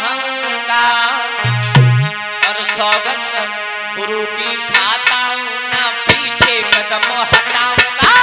रहूंगा और सौगंध गुरु की खाता हूं ना पीछे कदम हटाऊंगा।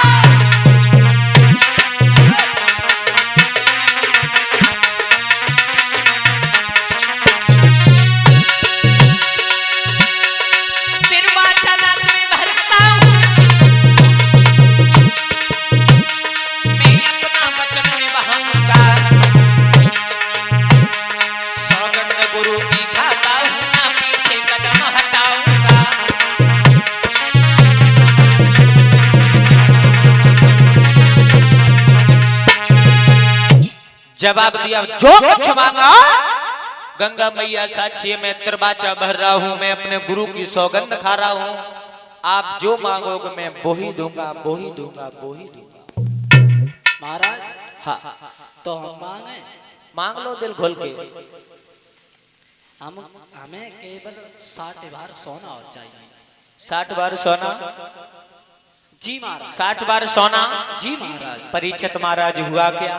जवाब दिया जो कुछ मांगा गंगा मैया साक्षी मैं त्रिबाचा भर रहा हूं, मैं अपने गुरु की सौगंध खा रहा हूं, आप जो मांगोगे मैं वो ही दूंगा, वो ही दूंगा, वो ही दूंगा। महाराज हाँ तो हम मांगे, मांग लो दिल खोल के। हमें केवल 60 बार सोना और चाहिए। 60 बार सोना? जी महाराज। 60 बार सोना? जी महाराज। परीक्षित महाराज हुआ क्या?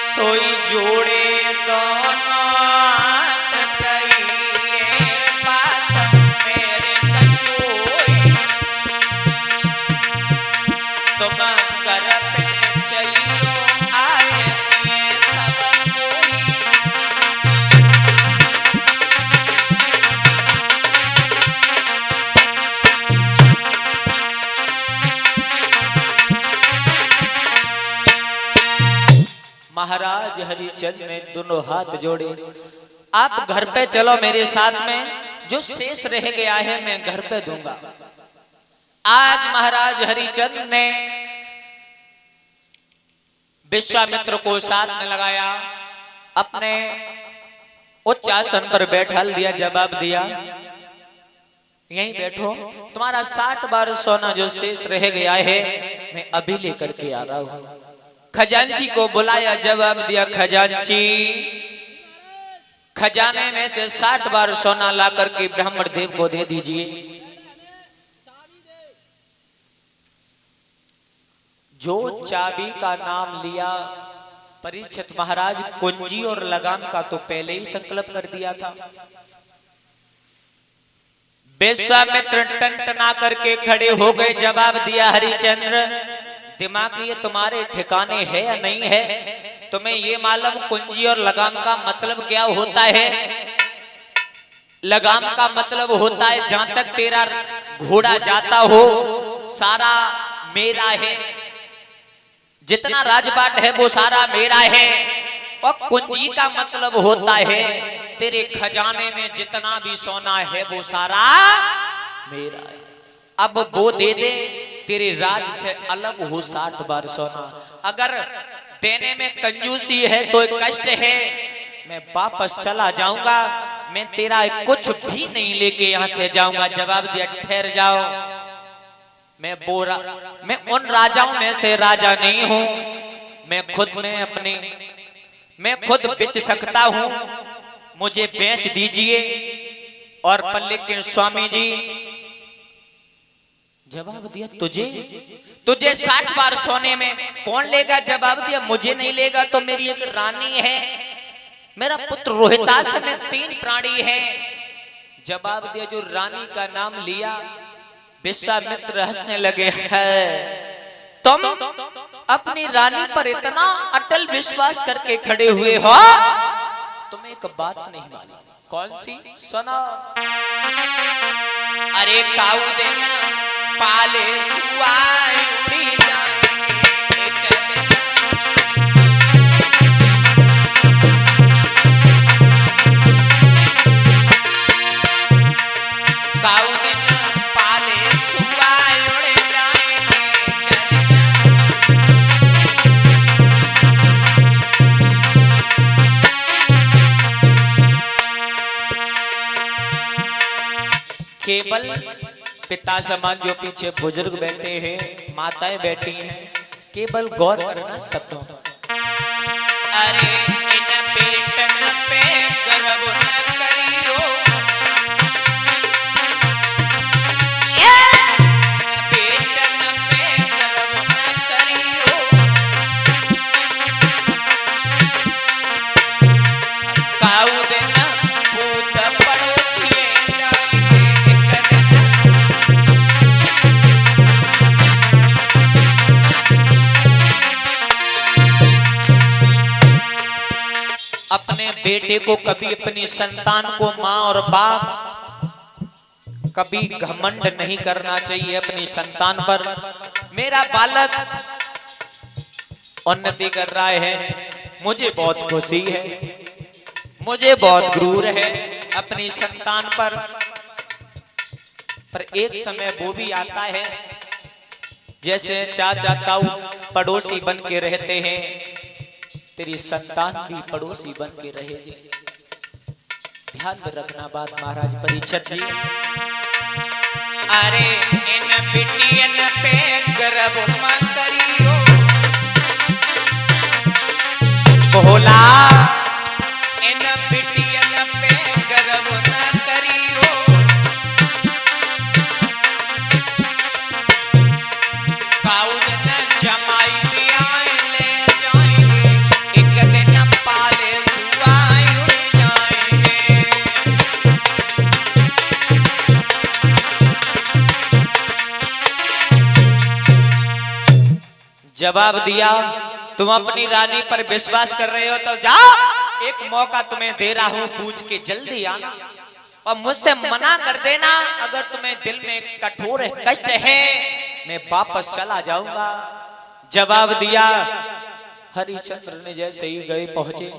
सोई जोड़े दोनों हाथ कहिए बात मेरे कछोई, तुम कर पे चलियो आए सब कोई। महाराज हरिचंद ने दोनों हाथ जोड़े, आप घर पे चलो मेरे साथ में, जो शेष रह गया है मैं घर पे दूंगा। आज महाराज हरिचंद ने विश्वामित्र को साथ में लगाया, अपने उच्च आसन पर बैठा दिया, जवाब दिया यहीं बैठो, तुम्हारा 60 बार सोना जो शेष रह गया है मैं अभी लेकर के आ रहा हूं। खजांची को बुलाया, जवाब दिया खजांची खजाने में से 60 बार सोना ला करके ब्राह्मण देव को दे दीजिए। जो चाबी का नाम लिया परीक्षित महाराज, कुंजी और लगाम का तो पहले ही संकल्प कर दिया था। विश्वामित्र टनटना करके खड़े हो गए, जवाब दिया हरिचंद्र दिमाग ये तुम्हारे ठिकाने है या नहीं है? तुम्हें ये मालूम कुंजी और लगाम का मतलब क्या होता है? लगाम का मतलब होता है जहां तक तेरा घोड़ा जाता हो सारा मेरा है, जितना राजपाट है वो सारा मेरा है। और कुंजी का मतलब होता है तेरे खजाने में जितना भी सोना है वो सारा मेरा है। अब वो दे दे, तेरे राज से अलग हो 60 बार सोना। अगर देने में कंजूसी है तो कष्ट है, मैं वापस चला जाऊंगा, मैं तेरा कुछ भी नहीं लेके यहां से जाऊंगा। जवाब दिया ठहर जाओ, मैं उन राजाओं में से राजा नहीं हूं, मैं खुद बेच सकता हूं, मुझे बेच दीजिए। और पर लेकिन स्वामी जी जवाब दिया तुझे 60 बार सोने में कौन लेगा? जवाब दिया मुझे नहीं लेगा तो मेरी एक रानी है, मेरा पुत्र रोहितास में 3 प्राणी हैं। जवाब दिया जो रानी का नाम लिया। विश्वामित्र हंसने लगे, है तुम अपनी रानी पर इतना अटल विश्वास करके खड़े हुए हो, तुम्हें एक बात नहीं मालूम। कौन सी? सुनो। अरे काऊ देना पाले सुआई उड़ी जाएंगे काऊ देना पाले सुआई उड़ जाएंगे। केवल पिता समान जो पीछे बुजुर्ग बैठे हैं, माताएं बैठी हैं, केवल गौर करना शब्दों। अरे इन बेटन पे गर्व न करियो, बेटन पे गर्व न करियो। काऊ बेटे को, कभी अपनी संतान को माँ और बाप कभी घमंड नहीं करना चाहिए अपनी संतान पर। मेरा बालक उन्नति कर रहा है, मुझे बहुत खुशी है, मुझे बहुत गुरूर है अपनी संतान पर एक समय वो भी आता है जैसे चाचा ताऊ पड़ोसी बन के रहते हैं, तेरी संतान भी पड़ोसी बन के रहेगी। ध्यान में रखना बात महाराज परीक्षित जी। अरे इन बिटियन पे गर्व मत करियो भोला, इन बिटियन पे गर्व न करियो, काउज न जमाई भी आए ले जाएंगे, एक दिन पाले सुआई उड़ जाएंगे। जवाब दिया, तुम अपनी रानी पर विश्वास कर रहे हो तो जाओ, एक मौका तुम्हें दे रहा हूं, पूछ के जल्दी आना और मुझसे मना कर देना। अगर तुम्हें दिल में कठोर कष्ट है मैं वापस चला जाऊंगा। जवाब दिया। हरिश्चंद्र ने जैसे ही गए पहुंचे,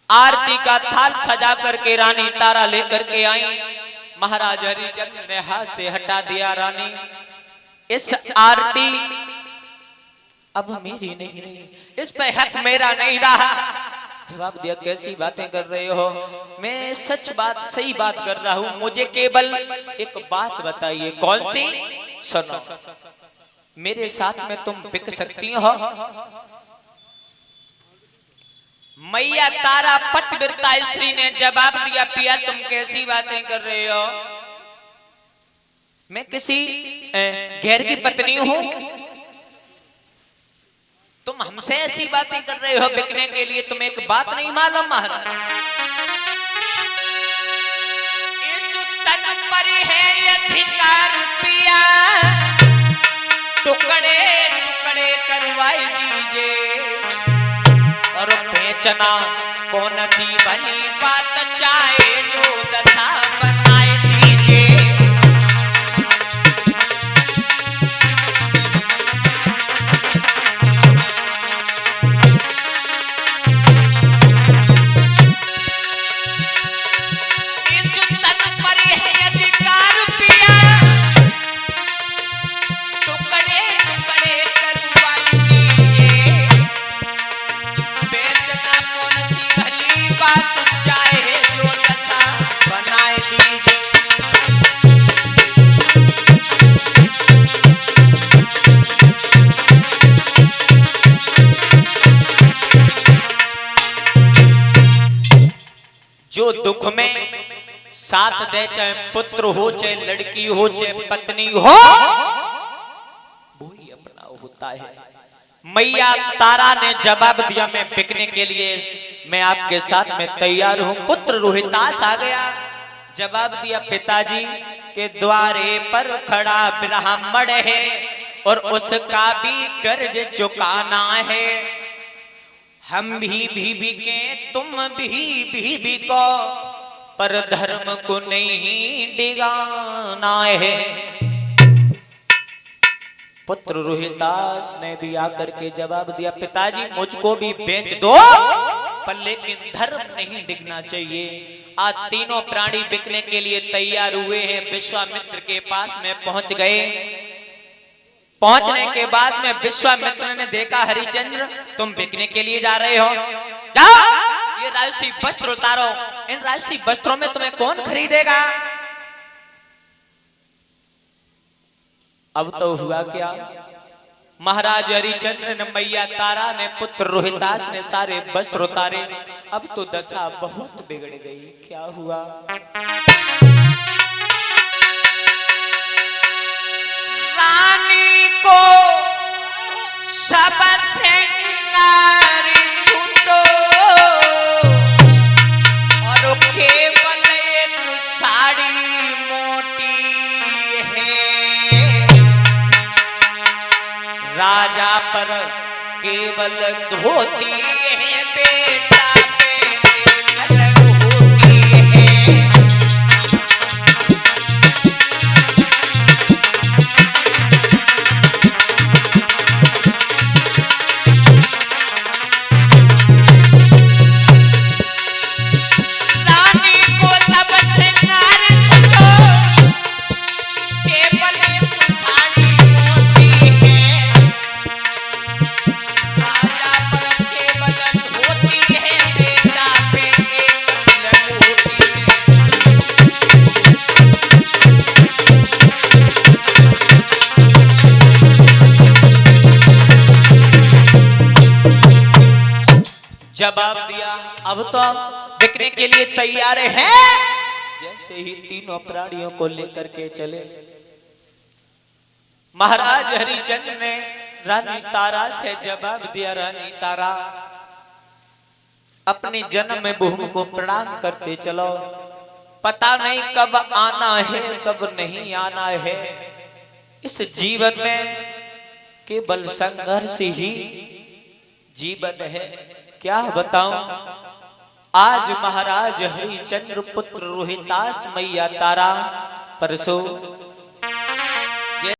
आरती का थाल सजा करके रानी तारा लेकर के आई। महाराज हरिश्चंद्र ने हाथ से हटा दिया, रानी इस आरती अब मेरी नहीं रही, इस पे हक मेरा नहीं रहा। जवाब दिया, कैसी बातें कर रहे हो, मैं सच बात सही बात कर रहा हूं, मुझे केवल एक बात बताइए। कौन सी? सुनो, मेरे साथ में तुम बिक सकती हो। मैया तारा पतिव्रता स्त्री ने जवाब दिया, पिया तुम कैसी बातें कर रहे हो, मैं किसी गैर की पत्नी हूं, तुम हमसे ऐसी बातें कर रहे हो बिकने के लिए, तुम्हें एक बात नहीं मालूम महाराज, इस तन पर है अधिकार पिया, टुकड़े टुकड़े करवाई दीजिए, और बेचना कौन सी भली बात, चाहे जो दशा बनाए दीजिए। जो दुख में साथ दे, चाहे पुत्र हो, चाहे लड़की हो, चाहे पत्नी हो, वही अपना होता है। मैया तारा ने जवाब दिया, मैं बिकने के लिए मैं आपके साथ में तैयार हूं। पुत्र रोहितास आ गया, जवाब दिया, पिताजी के द्वारे पर खड़ा ब्राह्मण है और उसका भी कर्ज चुकाना है, हम भी बिके, तुम भी बिको, पर धर्म को नहीं डिगाना है। पुत्र रोहितास ने भी आकर के जवाब दिया, पिताजी मुझको भी बेच दो, पर लेकिन धर्म नहीं डिगना चाहिए। आज तीनों प्राणी बिकने के लिए तैयार हुए हैं। विश्वामित्र के पास में पहुंच गए। पहुंचने के बाद में विश्वामित्र ने देखा, हरिश्चंद्र तुम बिकने के लिए जा रहे हो, जाओ ये राजसी वस्त्र उतारो, इन राजसी वस्त्रों में तुम्हें कौन खरीदेगा। अब तो हुआ क्या, महाराज हरिश्चंद्र ने, मैया तारा ने, पुत्र रोहितास ने सारे वस्त्र उतारे। अब तो दशा बहुत बिगड़ गई। क्या हुआ, रानी को सब श्रृंगार छूटो और केवल एक साड़ी मोटी है, राजा पर केवल धोती है, बेटा पे जवाब दिया, अब तो बिकने के लिए तैयार हैं। जैसे ही तीनों प्राणियों को लेकर के चले, महाराज हरिचंद्र ने रानी तारा से जवाब दिया, रानी तारा अपनी जन्म भूमि को प्रणाम करते चलो, पता नहीं कब आना है कब नहीं आना है। इस जीवन में केवल संघर्ष ही जीवन है। क्या बताऊं, आज महाराज हरिचंद्र पुत्र रोहितास मैया तारा, परसों